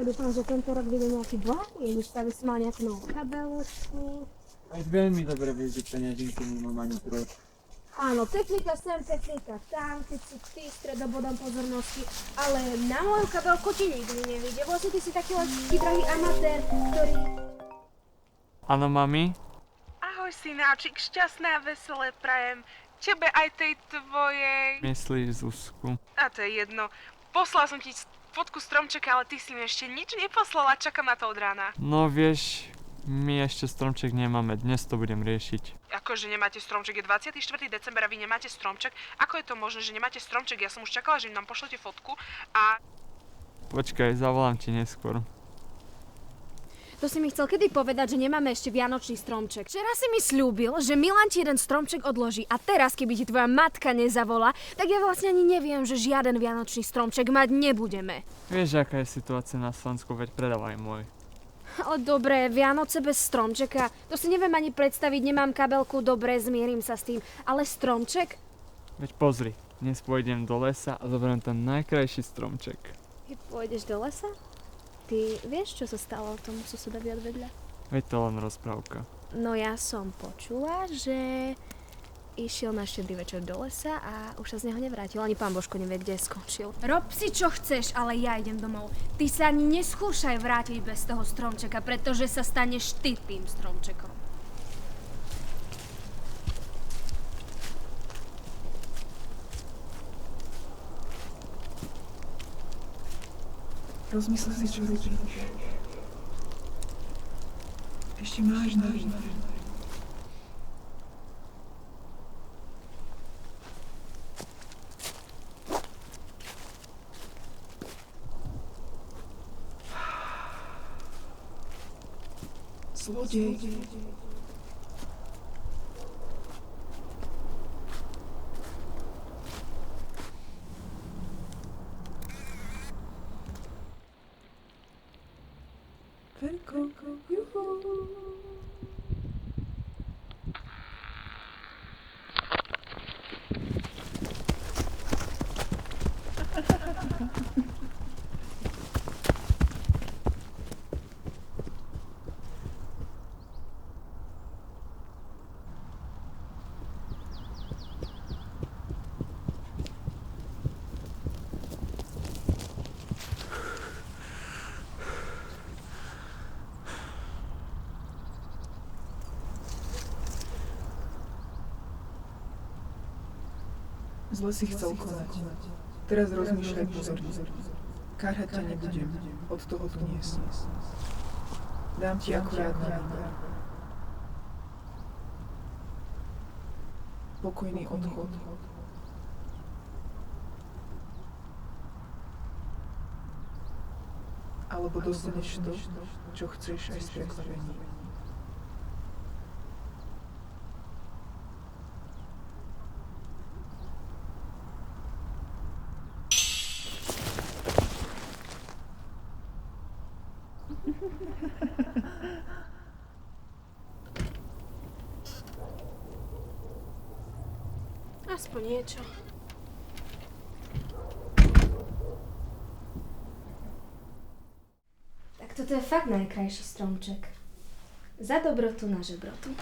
dúfam, že tento rok bude nejaký bohatý, už by si mal nejakú novú kabelušku. Aj veľmi dobre vieš, že peňažinky nemám ani troch. Áno, technika sem, technika tam, keď si ty stredobodom pozornosti, ale na moju kabelku ti nikdy nevíde. Vlastne ty si taký taký drahý amatér, ktorý... Áno, mami? Ahoj, synáčik, šťastné a veselé prajem. Tebe aj tej tvojej... Myslíš Zuzku? A to je jedno. Poslala som ti fotku stromčeka, ale ty si mi ešte nič neposlala, čakám na to od rána. No vieš, my ešte stromček nemáme, dnes to budem riešiť. Akože nemáte stromček, je 24. december a vy nemáte stromček? Ako je to možné, že nemáte stromček? Ja som už čakala, že nám pošlete fotku a... Počkaj, zavolám ti neskôr. To si mi chcel kedy povedať, že nemáme ešte vianočný stromček. Včera si mi sľúbil, že Milan ti jeden stromček odloží a teraz, keby ti tvoja matka nezavolá, tak ja vlastne ani neviem, že žiaden vianočný stromček mať nebudeme. Vieš, aká je situácia na Slovensku, veď predávaj môj. Ale dobre, Vianoce bez stromčeka, to si neviem ani predstaviť, nemám kabelku, dobre, zmierim sa s tým, ale stromček? Veď pozri, dnes pôjdem do lesa a zoberiem ten najkrajší stromček. Ty pôjdeš do lesa? Ty vieš, čo sa stalo tomu susedovi od vedľa? Veď to len rozprávka. No ja som počula, že išiel na štedrý večer do lesa a už sa z neho nevrátil. Ani pán Božko nevie, kde skončil. Rob si, čo chceš, ale ja idem domov. Ty sa ani neskúšaj vrátiť bez toho stromčeka, pretože sa staneš ty tým stromčekom. Rozmysli si, čo robíš. Ešte máš nádej. Zlodej. Ferko, juhu. Zle si chcel konať. Teraz rozmýšľaj pozorne. Kárhať ťa nebudem. Od toho tu nie som. Dám ti akurát na výber. Pokojný odchod. Alebo dostaneš to, čo chceš aj s prekvapením. Aspoň niečo. Tak toto je fakt najkrajší stromček. Za dobrotu na žebrotu.